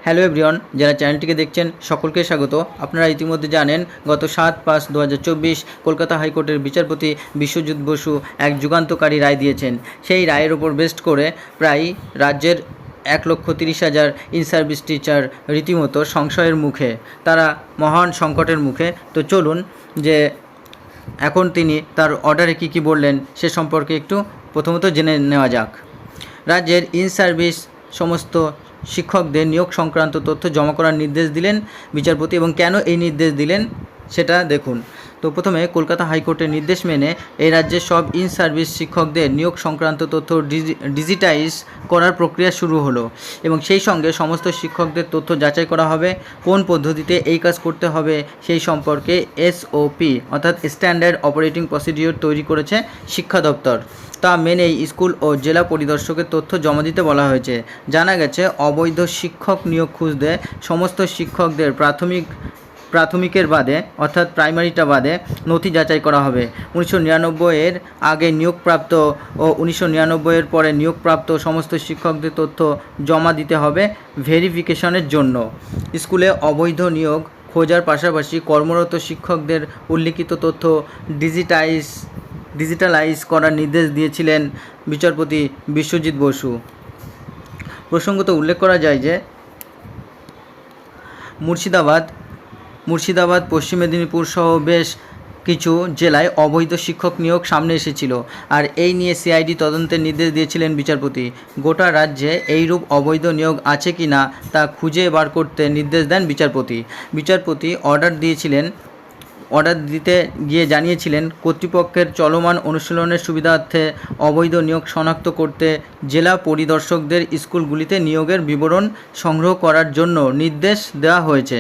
Hello everyone, যারা চ্যানেলটিকে দেখছেন সকলকে স্বাগত। আপনারা ইতিমধ্যে জানেন গত 7/5/2024 কলকাতা হাইকোর্টের বিচারপতি বিশ্বজিৎ বসু এক যুগান্তকারী রায় দিয়েছেন। সেই রায়ের ওপর বেস্ট করে প্রায় রাজ্যের 1,30,000 ইন সার্ভিস টিচার রীতিমতো সংশয়ের মুখে, তারা মহান সংকটের মুখে। তো চলুন যে এখন তিনি তার অর্ডারে কী বললেন সে সম্পর্কে একটু প্রথমত জেনে নেওয়া যাক। রাজ্যের ইন সার্ভিস সমস্ত শিক্ষকদের নিয়োগ সংক্রান্ত তথ্য জমা করার নির্দেশ দিলেন বিচারপতি, এবং কেন এই নির্দেশ দিলেন সেটা দেখুন। তো প্রথমে কলকাতা হাইকোর্টের নির্দেশ মেনে এই রাজ্যের সব ইন সার্ভিস শিক্ষকদের নিয়োগ সংক্রান্ত তথ্য ডিজিটাইজ করার প্রক্রিয়া শুরু হলো, এবং সেই সঙ্গে সমস্ত শিক্ষকদের তথ্য যাচাই করা হবে। কোন পদ্ধতিতে এই কাজ করতে হবে সেই সম্পর্কে SOP অর্থাৎ স্ট্যান্ডার্ড অপারেটিং প্রসিডিওর তৈরি করেছে শিক্ষা দপ্তর। তা মেনেই স্কুল ও জেলা পরিদর্শকের তথ্য জমা দিতে বলা হয়েছে। জানা গেছে, অবৈধ শিক্ষক নিয়োগ খুঁজতে সমস্ত শিক্ষকদের প্রাথমিকের বাদে অর্থাৎ প্রাইমারিটা বাদে নথি যাচাই করা হবে। 1999-এর আগে নিয়োগপ্রাপ্ত ও 1999-এর পরে নিয়োগপ্রাপ্ত সমস্ত শিক্ষকদের তথ্য জমা দিতে হবে ভেরিফিকেশনের জন্য। স্কুলে অবৈধ নিয়োগ খোঁজার পাশাপাশি কর্মরত শিক্ষকদের উল্লিখিত তথ্য ডিজিটালাইজ করার নির্দেশ দিয়েছিলেন বিচারপতি বিশ্বজিৎ বসু। প্রসঙ্গত উল্লেখ করা যায় যে মুর্শিদাবাদ, পশ্চিম মেদিনীপুর সহ বেশ কিছু জেলায় অবৈধ শিক্ষক নিয়োগ সামনে এসেছিল, আর এই নিয়ে CID তদন্তের নির্দেশ দিয়েছিলেন বিচারপতি। গোটা রাজ্যে এইরূপ অবৈধ নিয়োগ আছে কি না তা খুঁজে বার করতে নির্দেশ দেন বিচারপতি অর্ডার দিতে গিয়ে জানিয়েছিলেন, কর্তৃপক্ষের চলমান অনুশীলনের সুবিধার্থে অবৈধ নিয়োগ শনাক্ত করতে জেলা পরিদর্শকদের স্কুলগুলিতে নিয়োগের বিবরণ সংগ্রহ করার জন্য নির্দেশ দেওয়া হয়েছে।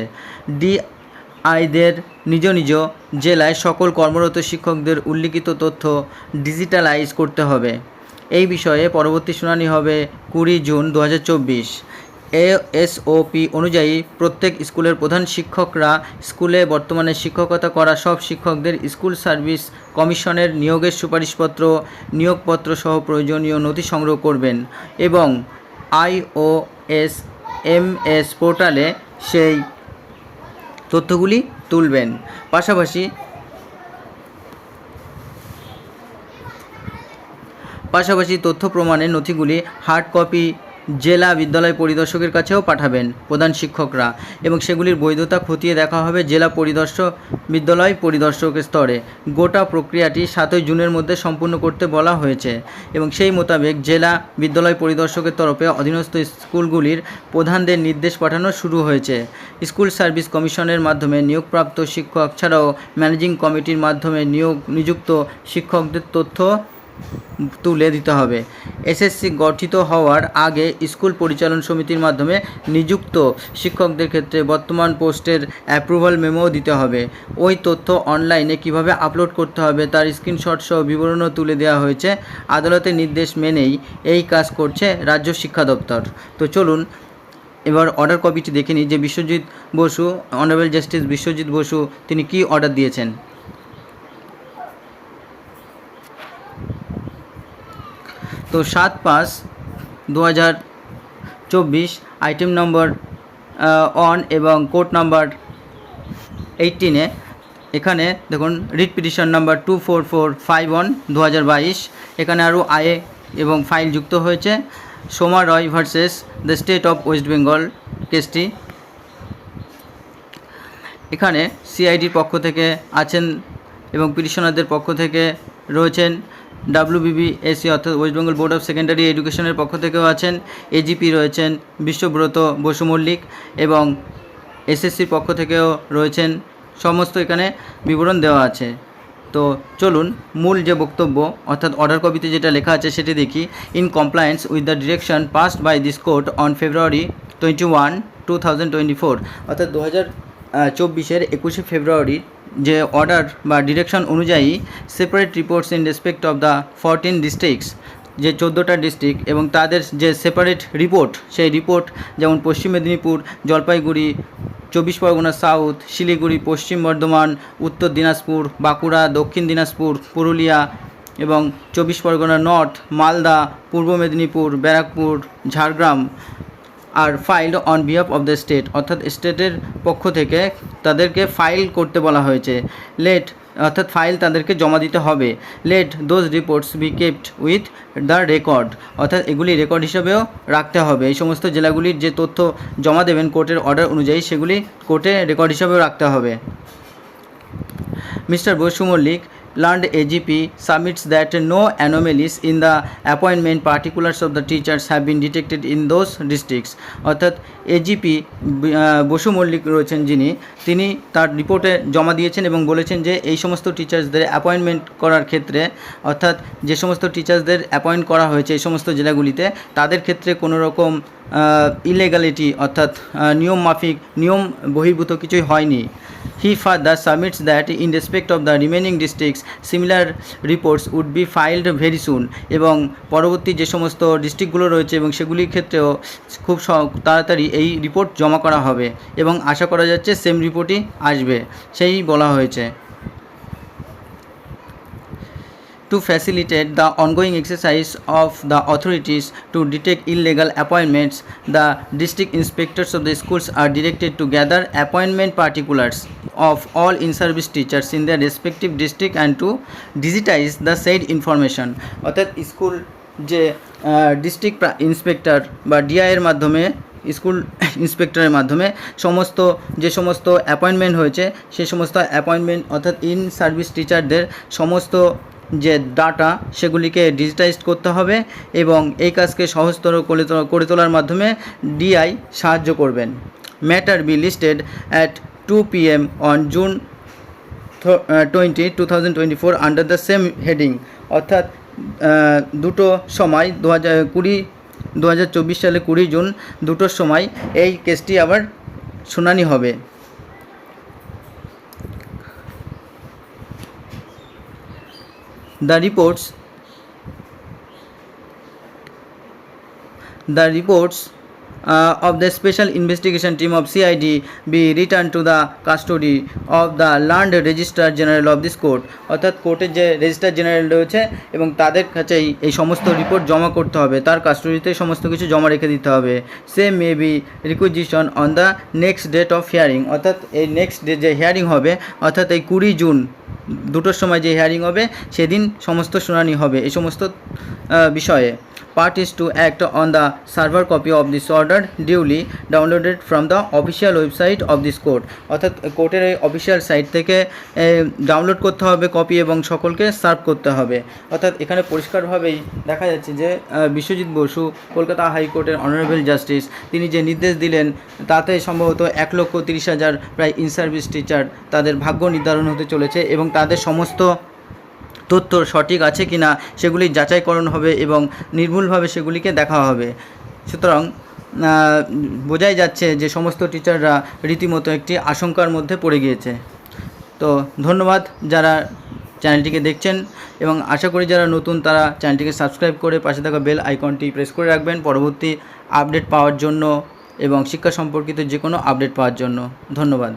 DIদের নিজ নিজ জেলায় সকল কর্মরত শিক্ষকদের উল্লিখিত তথ্য ডিজিটালাইজ করতে হবে। এই বিষয়ে পরবর্তী শুনানি হবে 20 জুন 2024। SOP অনুযায়ী প্রত্যেক স্কুলের প্রধান শিক্ষকরা স্কুলে বর্তমানে শিক্ষকতা করা সব শিক্ষকদের স্কুল সার্ভিস কমিশনের নিয়োগের সুপারিশপত্র, নিয়োগপত্র সহ প্রয়োজনীয় নথি সংগ্রহ করবেন এবং IOSMS পোর্টালে সেই তথ্যগুলি তুলবেন। পাশাপাশি তথ্য প্রমাণের নথিগুলি হার্ড কপি জেলা বিদ্যালয় পরিদর্শকের কাছেও পাঠাবেন প্রধান শিক্ষকরা, এবং সেগুলির বৈধতা খতিয়ে দেখা হবে জেলা বিদ্যালয় পরিদর্শকের স্তরে। গোটা প্রক্রিয়াটি 7 জুনের মধ্যে সম্পূর্ণ করতে বলা হয়েছে, এবং সেই মোতাবেক জেলা বিদ্যালয় পরিদর্শকের তরফে অধীনস্থ স্কুলগুলির প্রধানদের নির্দেশ পাঠানো শুরু হয়েছে। স্কুল সার্ভিস কমিশনের মাধ্যমে নিয়োগপ্রাপ্ত শিক্ষক ছাড়াও ম্যানেজিং কমিটির মাধ্যমে নিযুক্ত শিক্ষকদের তথ্য তুলে দিতে হবে। SSC গঠিত হওয়ার আগে স্কুল পরিচালন সমিতির মাধ্যমে নিযুক্ত শিক্ষকদের ক্ষেত্রে বর্তমান পোস্টের অ্যাপ্রুভাল মেমোও দিতে হবে। ওই তথ্য অনলাইনে কিভাবে আপলোড করতে হবে তার স্ক্রিনশট সহ বিবরণও তুলে দেওয়া হয়েছে। আদালতের নির্দেশ মেনেই এই কাজ করছে রাজ্য শিক্ষা দপ্তর। তো চলুন এবার অর্ডার কপিটি দেখে নিই যে অনারেবল জাস্টিস বিশ্বজিৎ বসু তিনি কী অর্ডার দিয়েছেন। তো 7/5/2024 আইটেম নম্বর 1 এবং কোর্ট নাম্বার 18-এ এখানে দেখুন রিট পিটিশন নাম্বার 24451/2022 এখানে আরও আয়ে এবং ফাইল যুক্ত হয়েছে। Soma Roy versus the state of West Bengal কেসটি। এখানে CIDর পক্ষ থেকে আছেন এবং পিটিশনারদের পক্ষ থেকে রয়েছেন WBBSC অর্থাৎ West Bengal board of secondary এডুকেশনের পক্ষ থেকেও আছেন, AGP রয়েছেন বিশ্বব্রত বসু মল্লিক, এবং SSCর পক্ষ থেকেও রয়েছেন। সমস্ত এখানে বিবরণ দেওয়া আছে। তো চলুন মূল যে বক্তব্য অর্থাৎ অর্ডার কপিতে যেটা লেখা আছে সেটি দেখি। In compliance with the direction passed by this court on February 21, 2024 অর্থাৎ 2024-এর 21শে ফেব্রুয়ারি যে অর্ডার বা ডিরেকশন অনুযায়ী separate reports in respect of the 14 districts, যে 14টা ডিস্ট্রিক্ট এবং তাদের যে সেপারেট রিপোর্ট, সেই রিপোর্ট যেমন পশ্চিম মেদিনীপুর, জলপাইগুড়ি, 24 পরগনা সাউথ, শিলিগুড়ি, পশ্চিম বর্ধমান, উত্তর দিনাজপুর, বাঁকুড়া, দক্ষিণ দিনাজপুর, পুরুলিয়া এবং 24 পরগনা নর্থ, মালদা, পূর্ব মেদিনীপুর, ব্যারাকপুর, ঝাড়গ্রাম, আর filed on behalf of the state, অর্থাৎ স্টেটের পক্ষ থেকে তাদেরকে ফাইল করতে বলা হয়েছে। লেট, অর্থাৎ ফাইল তাদেরকে জমা দিতে হবে। Let those reports be kept with the record, অর্থাৎ এগুলি রেকর্ড হিসেবেও রাখতে হবে। এই সমস্ত জেলাগুলির যে তথ্য জমা দেবেন কোর্টের অর্ডার অনুযায়ী সেগুলি কোর্টে রেকর্ড হিসেবেও রাখতে হবে। Mr. Boshu Mollik, learned AGP, submits that no anomalies in the appointment particulars of the teachers have been detected in those districts. অর্থাৎ এজিপি বসু মল্লিক রয়েছেন যিনি, তিনি তার রিপোর্টে জমা দিয়েছেন এবং বলেছেন যে এই সমস্ত টিচার্সদের অ্যাপয়েন্টমেন্ট করার ক্ষেত্রে, অর্থাৎ যে সমস্ত টিচার্সদের অ্যাপয়েন্ট করা হয়েছে এই সমস্ত জেলাগুলিতে, তাদের ক্ষেত্রে কোনো রকম ইলেগালিটি অর্থাৎ নিয়ম বহির্ভূত কিছুই হয়নি। He further submits that in respect of the remaining districts, similar reports would be filed very soon. এবং পরবর্তী যে সমস্ত ডিস্ট্রিক্টগুলো রয়েছে এবং সেগুলির ক্ষেত্রেও খুব তাড়াতাড়ি এই রিপোর্ট জমা করা হবে এবং আশা করা যাচ্ছে সেম রিপোর্টই আসবে, সেই বলা হয়েছে। To facilitate the ongoing exercise of the authorities to detect illegal appointments, the district inspectors of the schools are directed to gather appointment particulars of all in-service teachers in their respective district and to digitize the said information. অর্থাৎ school যে district inspector বা ডিআইয়ের মাধ্যমে, school ইন্সপেক্টরের মাধ্যমে যে সমস্ত appointment হয়েছে সেই সমস্ত অ্যাপয়েন্টমেন্ট অর্থাৎ ইন সার্ভিস টিচারদের সমস্ত যে ডাটা সেগুলিকে ডিজিটাইজ করতে হবে এবং এই কাজকে সহজতর করে তোলার মাধ্যমে ডিআই সাহায্য করবেন। Matter be listed at 2 PM on June 20, 2024 under the same heading, অর্থাৎ দুটো সময় 2024 সালে 20 জুন দুটোর সময় এই কেসটি আবার শুনানি হবে। The reports of the special investigation team of CID be returned to the custody of the Land Registrar General of this court, অর্থাৎ কোর্টের যে রেজিস্ট্রার জেনারেল রয়েছে এবং তাদের কাছেই এই সমস্ত রিপোর্ট জমা করতে হবে, তার কাস্টডিতে সমস্ত কিছু জমা রেখে দিতে হবে। Same may be requisition on the next date of hearing, অর্থাৎ এই নেক্সট ডে যে হিয়ারিং হবে অর্থাৎ এই 20 জুন দুটোর সময় যে হিয়ারিং হবে সেদিন সমস্ত শুনানি হবে এই সমস্ত বিষয়ে। Parties to act on the server copy of this order duly downloaded from the official website of this court, অর্থাৎ কোর্টের এই অফিসিয়াল সাইট থেকে ডাউনলোড করতে হবে কপি এবং সকলকে সার্ভ করতে হবে। অর্থাৎ এখানে পরিষ্কারভাবেই দেখা যাচ্ছে যে বিশ্বজিৎ বসু কলকাতা হাইকোর্টের অনারেবল জাস্টিস তিনি যে নির্দেশ দিলেন তাতে সম্ভবত 1,30,000 প্রায় ইন সার্ভিস টিচার তাদের ভাগ্য নির্ধারণ হতে চলেছে এবং তাদের সমস্ত তথ্য সঠিক আছে কি না সেগুলি যাচাইকরণ হবে এবং নির্ভুলভাবে সেগুলিকে দেখা হবে। সুতরাং বোঝাই যাচ্ছে যে সমস্ত টিচাররা রীতিমতো একটি আশঙ্কার মধ্যে পড়ে গিয়েছে। তো ধন্যবাদ যারা চ্যানেলটিকে দেখছেন এবং আশা করি যারা নতুন তারা চ্যানেলটিকে সাবস্ক্রাইব করে পাশে থাকা বেল আইকনটি প্রেস করে রাখবেন পরবর্তী আপডেট পাওয়ার জন্য এবং শিক্ষা সম্পর্কিত যে কোনো আপডেট পাওয়ার জন্য। ধন্যবাদ।